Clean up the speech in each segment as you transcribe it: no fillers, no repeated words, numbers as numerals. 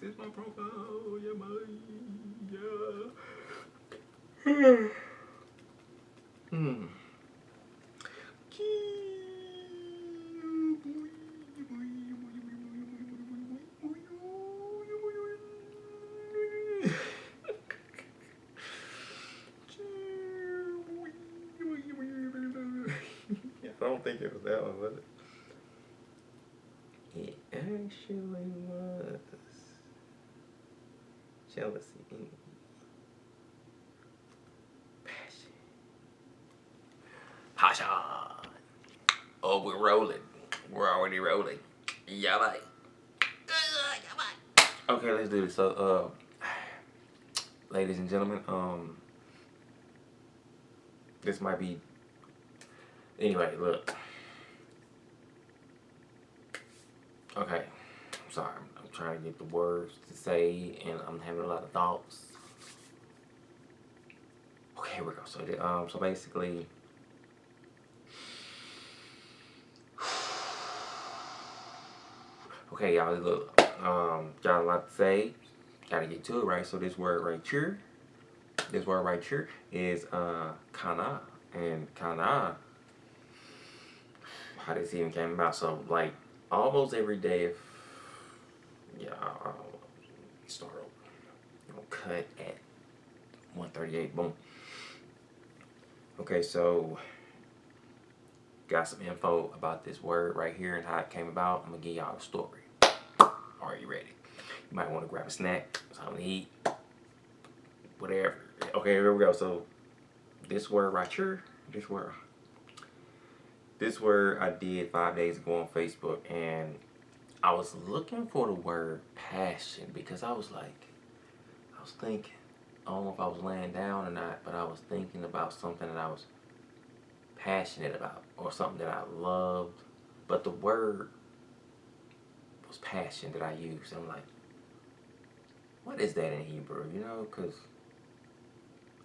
This is my profile. Yeah, yeah. Hmm. I don't think it was that one, was it? It actually was jealousy, passion, passion. Oh, we're rolling. We're already rolling. Yeah, bye. Okay, let's do this. So, ladies and gentlemen, this might be. Anyway, look. Okay, I'm sorry. I'm trying to get the words to say, and I'm having a lot of thoughts. Okay, here we go. So basically, okay, y'all. Look, got a lot to say. Gotta get to it, right? So this word right here is kana, and kana. How this even came about? So like almost every day, if yeah, I'll start over. Cut at 138. Boom. Okay, so got some info about this word right here and how it came about. I'm gonna give y'all a story. Are you ready? You might want to grab a snack, something to eat, whatever. Okay, here we go. So this word right here, this word I did 5 days ago on Facebook, and I was looking for the word passion because I was thinking, I don't know if I was laying down or not, but I was thinking about something that I was passionate about or something that I loved, but the word was passion that I used. And I'm like, what is that in Hebrew? You know, because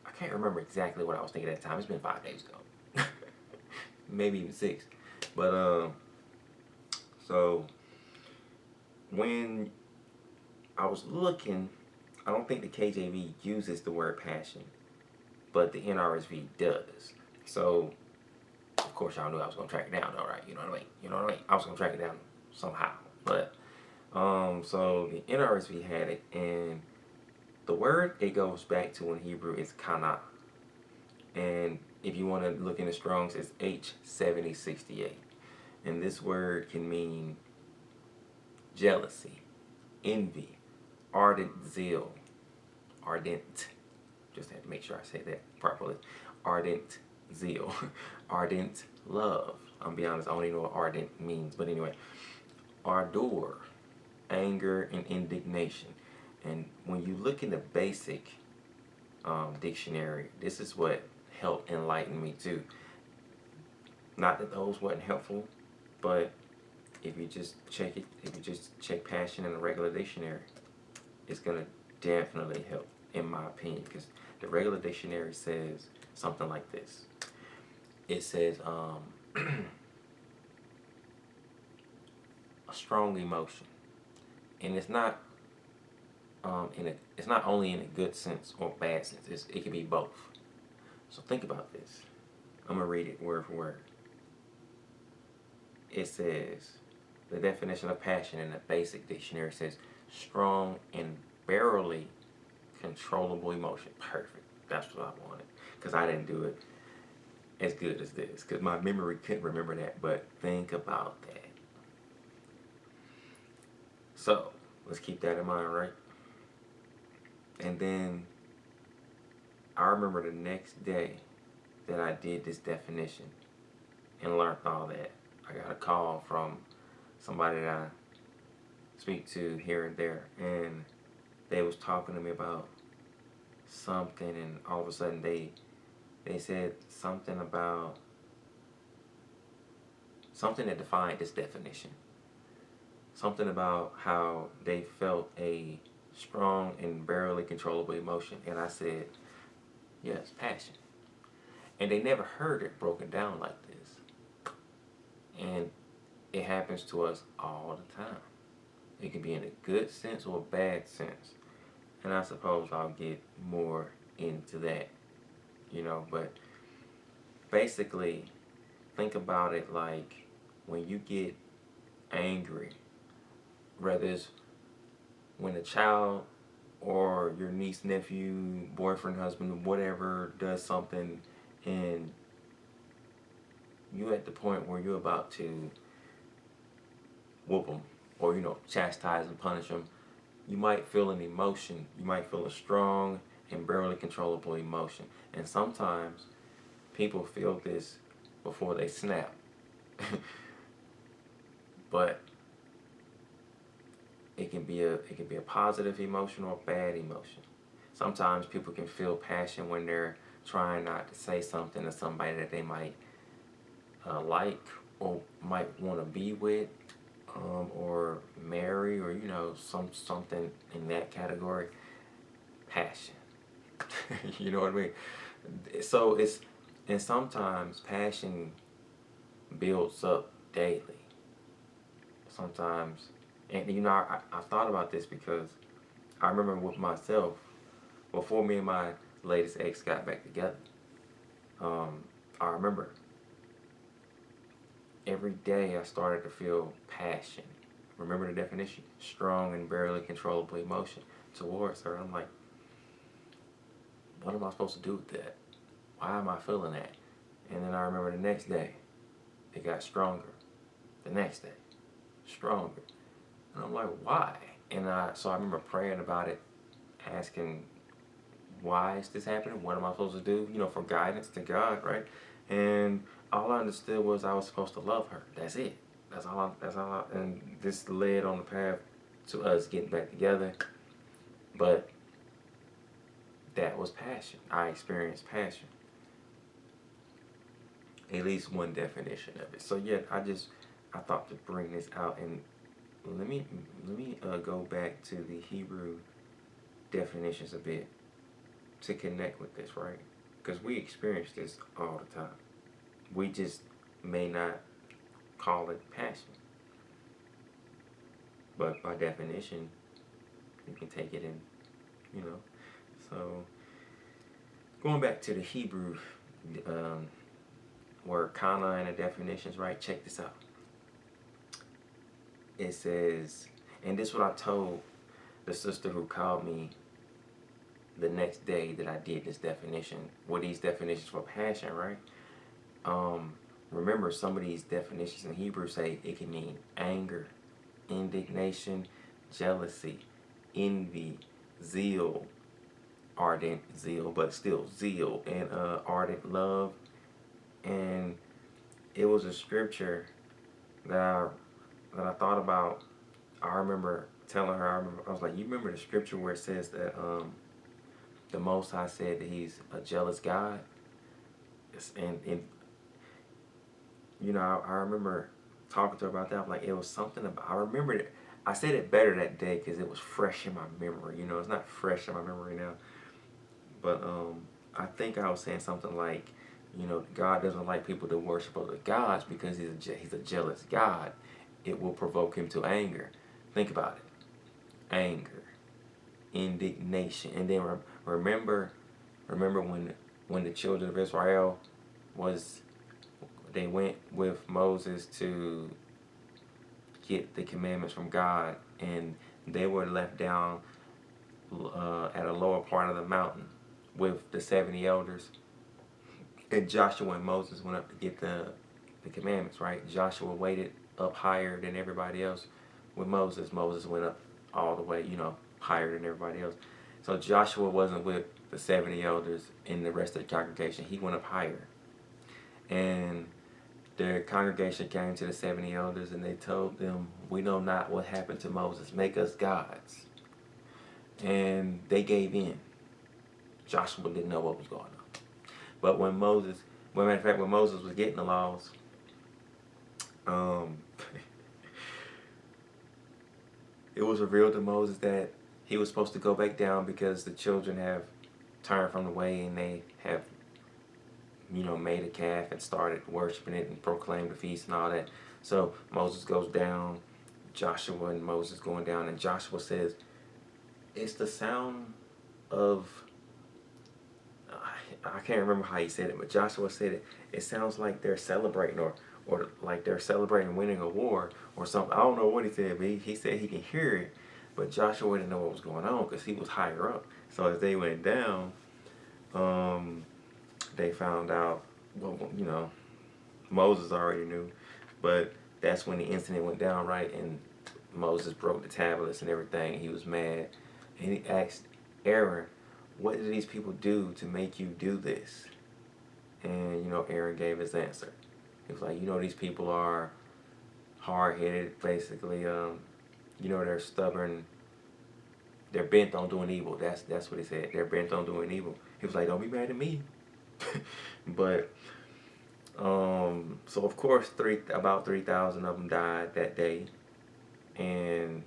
I can't remember exactly what I was thinking at the time. It's been 5 days ago, maybe even 6. But so when I was looking, I don't think the KJV uses the word passion, but the NRSV does. So of course y'all knew I was gonna track it down, though, right? You know what I mean? I was gonna track it down somehow. But so the NRSV had it, and the word it goes back to in Hebrew is kana. And if you want to look in the Strong's, it's H7068. And this word can mean jealousy, envy, ardent zeal, ardent, just had to make sure I say that properly, ardent zeal, ardent love. I'm be honest, I don't even know what ardent means, but anyway, ardor, anger and indignation. And when you look in the basic dictionary, this is what helped enlighten me too. Not that those wasn't helpful, but if you just check passion in the regular dictionary, it's gonna definitely help, in my opinion, because the regular dictionary says something like this. It says a strong emotion, and it's not it's not only in a good sense or bad sense. It can be both. So think about this. I'm gonna read it word for word. It says the definition of passion in the basic dictionary says strong and barely controllable emotion. Perfect. That's what I wanted, because I didn't do it as good as this, because my memory couldn't remember that. But think about that. So let's keep that in mind, right? And then I remember the next day that I did this definition and learned all that. I got a call from somebody that I speak to here and there, and they was talking to me about something, and all of a sudden they said something about something that defined this definition. Something about how they felt a strong and barely controllable emotion, and I said, yes, passion. And they never heard it broken down like this. And it happens to us all the time. It can be in a good sense or a bad sense. And I suppose I'll get more into that, but basically, think about it like when you get angry, whether it's when a child or your niece, nephew, boyfriend, husband, whatever does something, and you at the point where you're about to whoop them or chastise and punish them, you might feel an emotion. You might feel a strong and barely controllable emotion. And sometimes people feel this before they snap. But it can be a positive emotion or a bad emotion. Sometimes people can feel passion when they're trying not to say something to somebody that they might like or might want to be with, or marry, or something in that category. Passion. You know what I mean? So and sometimes passion builds up daily. Sometimes, and I thought about this because I remember with myself, before me and my latest ex got back together, I remember every day I started to feel passion. Remember the definition? Strong and barely controllable emotion towards her. I'm like, what am I supposed to do with that? Why am I feeling that? And then I remember the next day, it got stronger. The next day, stronger. And I'm like, why? And so I remember praying about it, asking, why is this happening? What am I supposed to do? For guidance to God, right? And all I understood was I was supposed to love her. That's it. And this led on the path to us getting back together. But that was passion. I experienced passion. At least one definition of it. So yeah, I thought to bring this out, and let me go back to the Hebrew definitions a bit to connect with this, right? Because we experience this all the time. We just may not call it passion. But by definition, you can take it in, So, going back to the Hebrew word kana and the definitions, right? Check this out. It says, and this is what I told the sister who called me the next day that I did this definition, with these definitions for passion, right? Remember, some of these definitions in Hebrew say it can mean anger, indignation, jealousy, envy, zeal, ardent zeal, but still zeal, and ardent love. And it was a scripture that I thought about. I remember telling her, I was like, you remember the scripture where it says that the Most High said that He's a jealous God? And I remember talking to her about that. I'm like, it was something about, I remembered it. I said it better that day because it was fresh in my memory. It's not fresh in my memory now. But I think I was saying something like, God doesn't like people to worship other gods because he's a jealous God. It will provoke Him to anger. Think about it. Anger, indignation, and then remember when the children of Israel they went with Moses to get the commandments from God, and they were left down at a lower part of the mountain with the 70 elders. And Joshua and Moses went up to get the commandments, right? Joshua waited up higher than everybody else with Moses. Moses went up all the way, higher than everybody else. So Joshua wasn't with the 70 elders and the rest of the congregation. He went up higher. And the congregation came to the 70 elders and they told them, we know not what happened to Moses. Make us gods. And they gave in. Joshua didn't know what was going on. But when Moses was getting the laws, it was revealed to Moses that he was supposed to go back down because the children have turned from the way and they have, made a calf and started worshiping it and proclaimed the feast and all that. So Moses goes down. Joshua and Moses going down, and Joshua says, it's the sound of, I can't remember how he said it, but Joshua said it sounds like they're celebrating, or like they're celebrating winning a war or something. I don't know what he said, but he said he can hear it, but Joshua didn't know what was going on because he was higher up. So as they went down, they found out, well, you know, Moses already knew, but that's when the incident went down, right? And Moses broke the tablets and everything. He was mad, and he asked Aaron, what did these people do to make you do this? And, you know, Aaron gave his answer. He was like, you know, these people are hard-headed, basically. You know, they're stubborn. They're bent on doing evil. That's what he said. They're bent on doing evil. He was like, don't be mad at me. But, so of course, about 3,000 of them died that day. And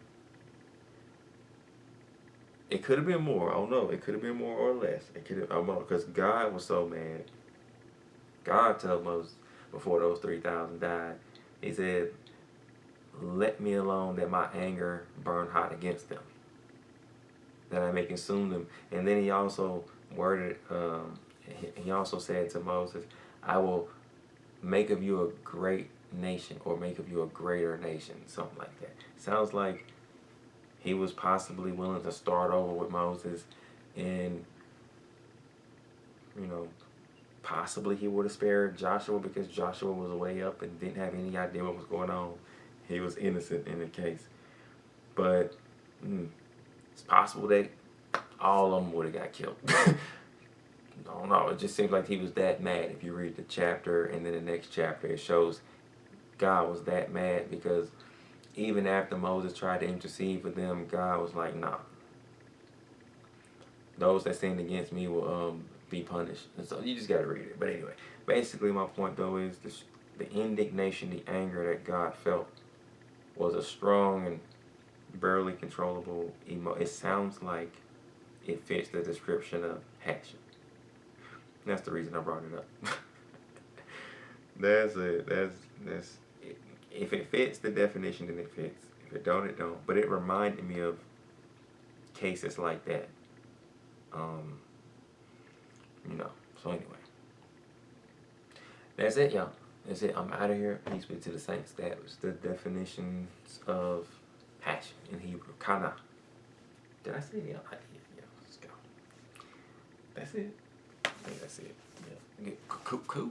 it could have been more. I don't know. It could have been more or less. It could have, I don't know, because God was so mad. God told Moses before those 3,000 died, he said, let me alone that my anger burn hot against them, that I may consume them. And then he also worded, he also said to Moses, I will make of you a great nation, or make of you a greater nation, something like that. Sounds like he was possibly willing to start over with Moses, and, you know, possibly he would have spared Joshua because Joshua was way up and didn't have any idea what was going on. He was innocent in the case. But it's possible that all of them would have got killed. I don't know. It just seems like he was that mad. If you read the chapter and then the next chapter, it shows God was that mad because even after Moses tried to intercede for them, God was like, nah. Those that sinned against me will be punished. And so you just got to read it. But anyway, basically my point though is the indignation, the anger that God felt was a strong and barely controllable emotion. It sounds like it fits the description of passion. That's the reason I brought it up. That's it. That's it. If it fits the definition, then it fits. If it don't, it don't. But it reminded me of cases like that. You know. So anyway, that's it, y'all. That's it. I'm out of here. Peace be to the saints. That was the definitions of passion in Hebrew. Kana. Did I say it? Yeah, I did. Yeah, let's go. That's it. I think that's it. Yeah. Cool.